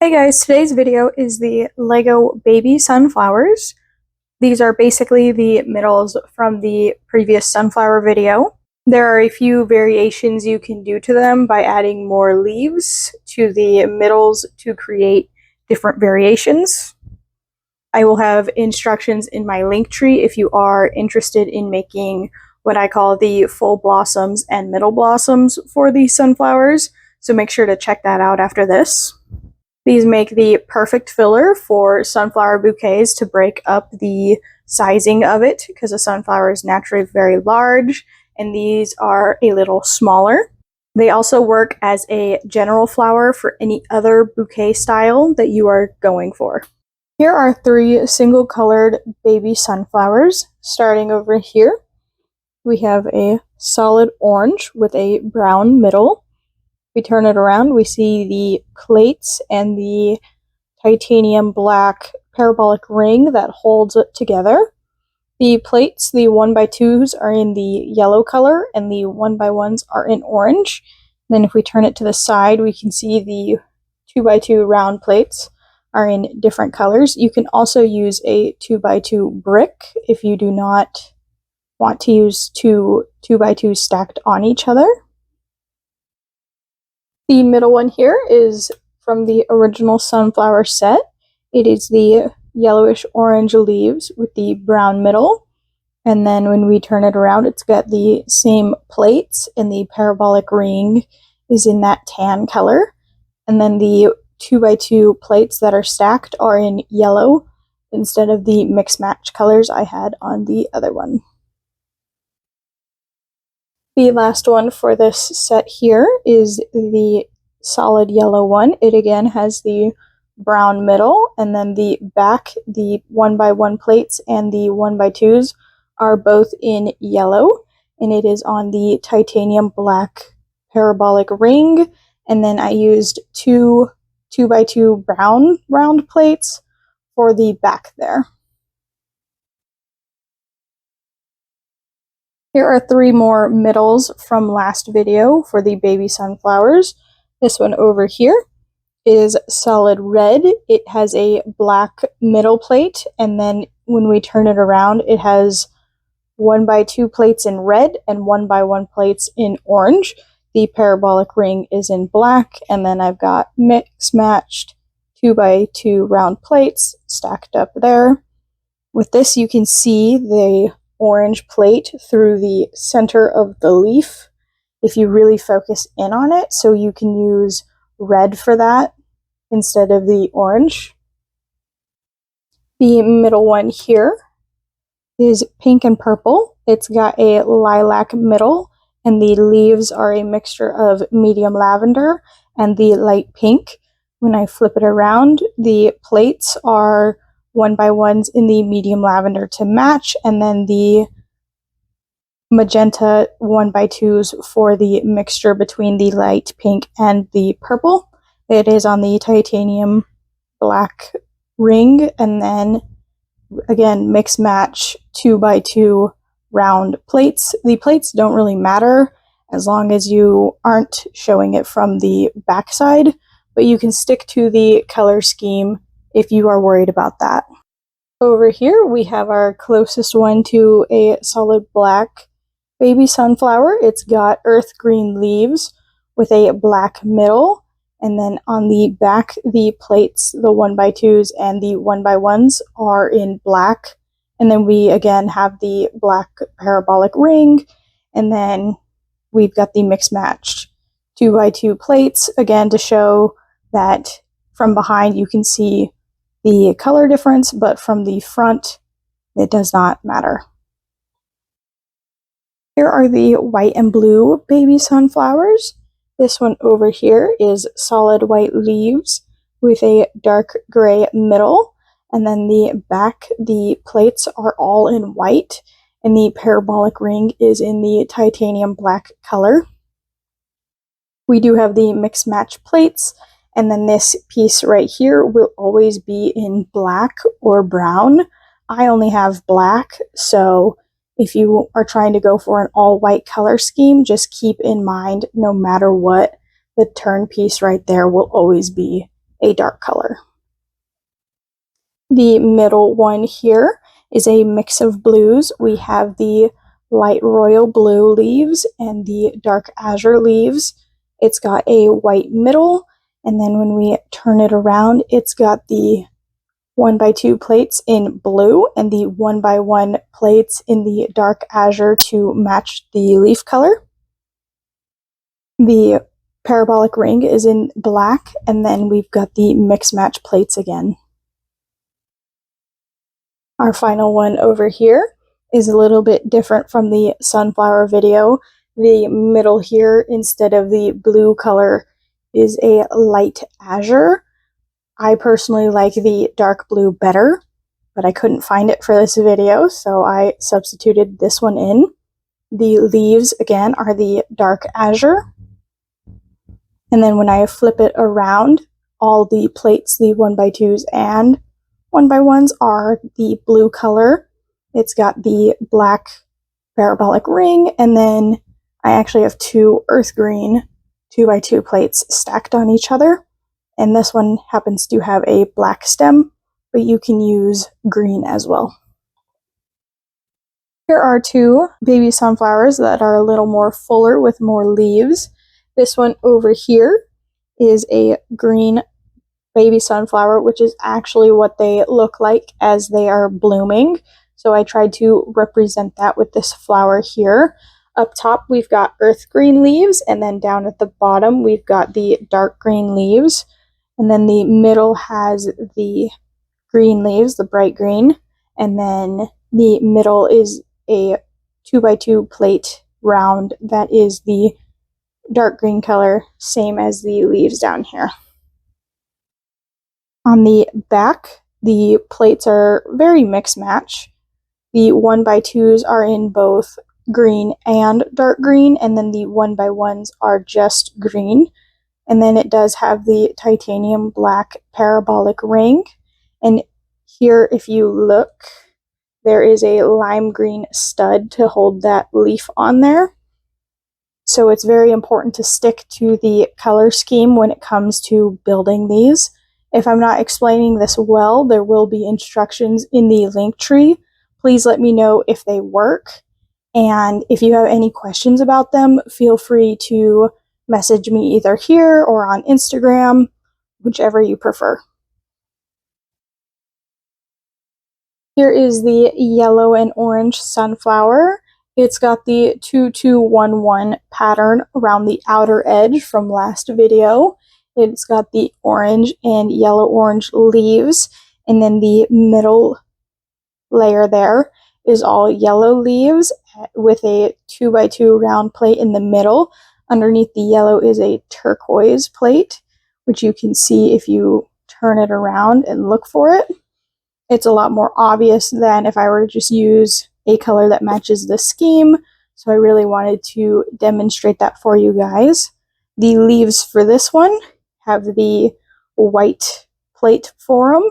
Hey guys, today's video is the Lego baby sunflowers. These are basically the middles from the previous sunflower video. There are a few variations you can do to them by adding more leaves to the middles to create different variations. I will have instructions in my link tree if you are interested in making what I call the full blossoms and middle blossoms for these sunflowers, so make sure to check that out after this. These make the perfect filler for sunflower bouquets to break up the sizing of it because a sunflower is naturally very large and these are a little smaller. They also work as a general flower for any other bouquet style that you are going for. Here are 3 single colored baby sunflowers. Starting over here, we have a solid orange with a brown middle. We turn it around, we see the plates and the titanium black parabolic ring that holds it together. The plates, the 1x2s, are in the yellow color and the 1x1s are in orange. Then if we turn it to the side, we can see the 2x2 round plates are in different colors. You can also use a 2x2 brick if you do not want to use 2x2 stacked on each other. The middle one here is from the original sunflower set. It is the yellowish orange leaves with the brown middle. And then when we turn it around, it's got the same plates and the parabolic ring is in that tan color. And then the 2x2 plates that are stacked are in yellow instead of the mix match colors I had on the other one. The last one for this set here is the solid yellow one. It again has the brown middle, and then the back, the 1x1 plates and the 1x2s are both in yellow, and it is on the titanium black parabolic ring. And then I used 2x2 brown round plates for the back there. Here are 3 more middles from last video for the baby sunflowers. This one over here is solid red. It has a black middle plate, and then when we turn it around, it has 1x2 plates in red and 1x1 plates in orange. The parabolic ring is in black, and then I've got mix matched 2x2 round plates stacked up there. With this, you can see the orange plate through the center of the leaf if you really focus in on it, so you can use red for that instead of the orange. The middle one here is pink and purple. It's got a lilac middle, and the leaves are a mixture of medium lavender and the light pink. When I flip it around, the plates are 1x1s in the medium lavender to match, and then the magenta 1x2s for the mixture between the light pink and the purple. It is on the titanium black ring, and then again mix match 2x2 round plates. The plates don't really matter as long as you aren't showing it from the backside, but you can stick to the color scheme if you are worried about that. Over here we have our closest one to a solid black baby sunflower. It's got earth green leaves with a black middle, and then on the back, the plates, the 1x2s and the 1x1s are in black, and then we again have the black parabolic ring, and then we've got the mix matched 2x2 plates again to show that from behind you can see the color difference, but from the front it does not matter. Here are the white and blue baby sunflowers. This one over here is solid white leaves with a dark gray middle, and then the back, the plates are all in white, and the parabolic ring is in the titanium black color. We do have the mix match plates, and then this piece right here will always be in black or brown. I only have black, so if you are trying to go for an all-white color scheme, just keep in mind no matter what, the turn piece right there will always be a dark color. The middle one here is a mix of blues. We have the light royal blue leaves and the dark azure leaves. It's got a white middle, and then when we turn it around, it's got the 1x2 plates in blue and the 1x1 plates in the dark azure to match the leaf color. The parabolic ring is in black, and then we've got the mix match plates again. Our final one over here is a little bit different from the sunflower video. The middle here, instead of the blue color, is a light azure. I personally like the dark blue better, but I couldn't find it for this video, so I substituted this one in. The leaves, again, are the dark azure. And then when I flip it around, all the plates, the 1x2s and 1x1s, are the blue color. It's got the black parabolic ring, and then I actually have two earth green 2x2 plates stacked on each other. And this one happens to have a black stem, but you can use green as well. Here are two baby sunflowers that are a little more fuller with more leaves. This one over here is a green baby sunflower, which is actually what they look like as they are blooming. So I tried to represent that with this flower here. Up top, we've got earth green leaves, and then down at the bottom, we've got the dark green leaves. And then the middle has the green leaves, the bright green, and then the middle is a 2x2 plate round that is the dark green color, same as the leaves down here. On the back, the plates are very mix match. The 1x2s are in both green and dark green, and then the 1x1s are just green. And then it does have the titanium black parabolic ring. And here, if you look, there is a lime green stud to hold that leaf on there. So it's very important to stick to the color scheme when it comes to building these. If I'm not explaining this well, there will be instructions in the link tree. Please let me know if they work. And if you have any questions about them, feel free to message me either here or on Instagram, whichever you prefer. Here is the yellow and orange sunflower. It's got the 2211 pattern around the outer edge from last video. It's got the orange and yellow-orange leaves, and then the middle layer there is all yellow leaves with a 2x2 round plate in the middle. Underneath the yellow is a turquoise plate, which you can see if you turn it around and look for it. It's a lot more obvious than if I were to just use a color that matches the scheme, so I really wanted to demonstrate that for you guys. The leaves for this one have the white plate for them,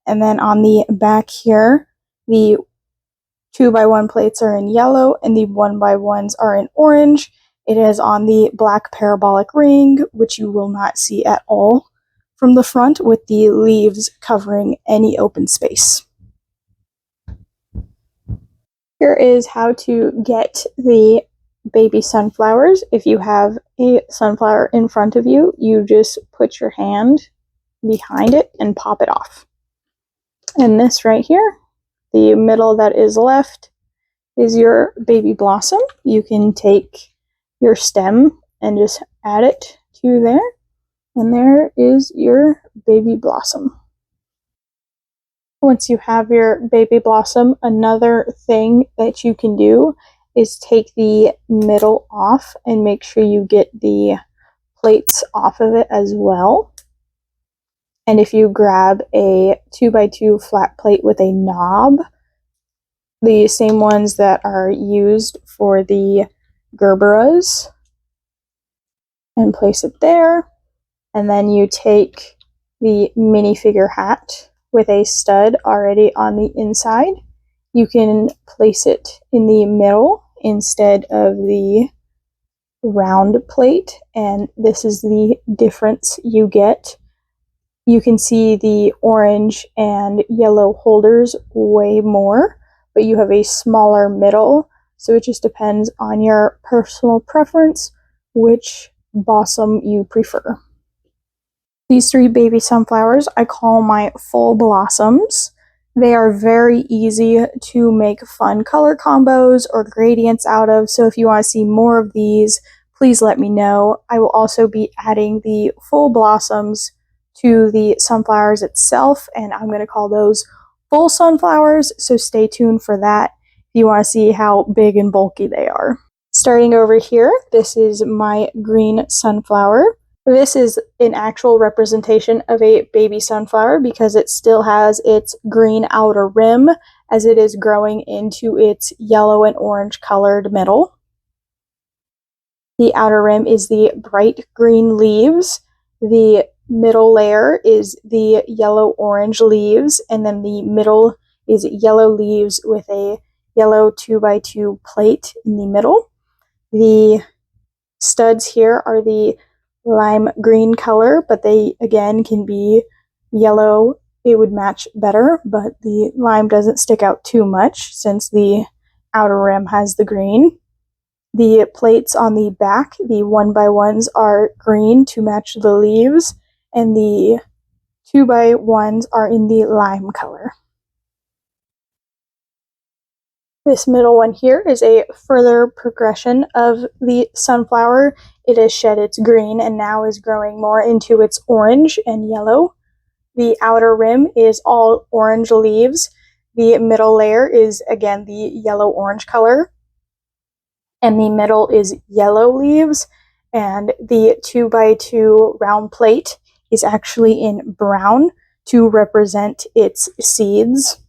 and then on the back here, the 2x1 plates are in yellow and the 1x1s are in orange. It is on the black parabolic ring, which you will not see at all from the front, with the leaves covering any open space. Here is how to get the baby sunflowers. If you have a sunflower in front of you, you just put your hand behind it and pop it off. And this right here, the middle that is left, is your baby blossom. You can take your stem and just add it to there, and there is your baby blossom. Once you have your baby blossom, another thing that you can do is take the middle off and make sure you get the plates off of it as well. And if you grab a 2x2 flat plate with a knob, the same ones that are used for the Gerberas, and place it there, and then you take the minifigure hat with a stud already on the inside. You can place it in the middle instead of the round plate, and this is the difference you get. You can see the orange and yellow holders way more, but you have a smaller middle, so it just depends on your personal preference which blossom you prefer. These 3 baby sunflowers I call my full blossoms. They are very easy to make fun color combos or gradients out of, so if you want to see more of these, please let me know. I will also be adding the full blossoms to the sunflowers itself, and I'm going to call those full sunflowers, so stay tuned for that if you want to see how big and bulky they are. Starting over here, this is my green sunflower. This is an actual representation of a baby sunflower because it still has its green outer rim as it is growing into its yellow and orange colored middle. The outer rim is the bright green leaves. The middle layer is the yellow-orange leaves, and then the middle is yellow leaves with a yellow 2x2 plate in the middle. The studs here are the lime green color, but they again can be yellow. It would match better, but the lime doesn't stick out too much since the outer rim has the green. The plates on the back, the 1x1s, are green to match the leaves, and the 2x1s are in the lime color. This middle one here is a further progression of the sunflower. It has shed its green and now is growing more into its orange and yellow. The outer rim is all orange leaves. The middle layer is again the yellow-orange color. And the middle is yellow leaves. And the 2x2 round plate is actually in brown to represent its seeds.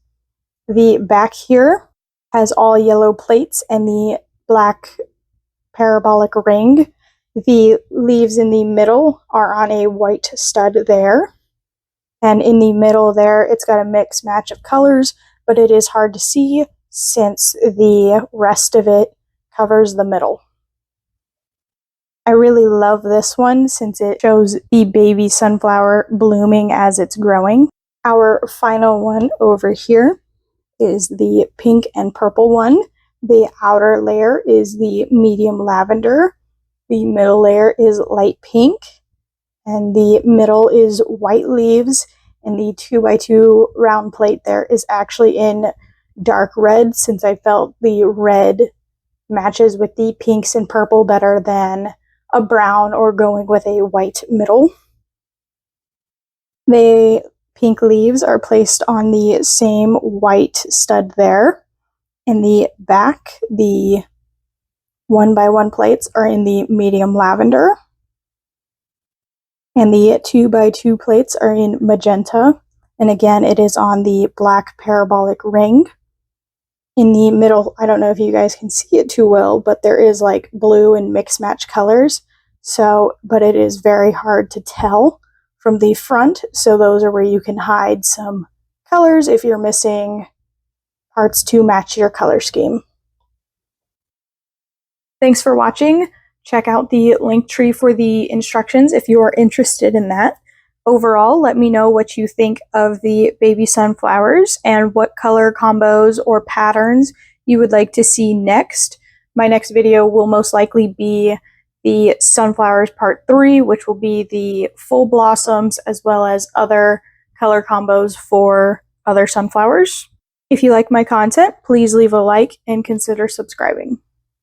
The back here has all yellow plates and the black parabolic ring. The leaves in the middle are on a white stud there. And in the middle there, it's got a mixed match of colors, but it is hard to see since the rest of it covers the middle. I really love this one since it shows the baby sunflower blooming as it's growing. Our final one over here is the pink and purple one. The outer layer is the medium lavender. The middle layer is light pink. And the middle is white leaves. And the 2x2 round plate there is actually in dark red since I felt the red matches with the pinks and purple better than a brown or going with a white middle. The pink leaves are placed on the same white stud there. In the back, the 1x1 plates are in the medium lavender. And the 2x2 plates are in magenta. And again, it is on the black parabolic ring. In the middle, I don't know if you guys can see it too well, but there is like blue and mixed match colors. But it is very hard to tell from the front, so those are where you can hide some colors if you're missing parts to match your color scheme. Thanks for watching. Check out the link tree for the instructions if you are interested in that. Overall, let me know what you think of the baby sunflowers and what color combos or patterns you would like to see next. My next video will most likely be the sunflowers part 3, which will be the full blossoms as well as other color combos for other sunflowers. If you like my content, please leave a like and consider subscribing.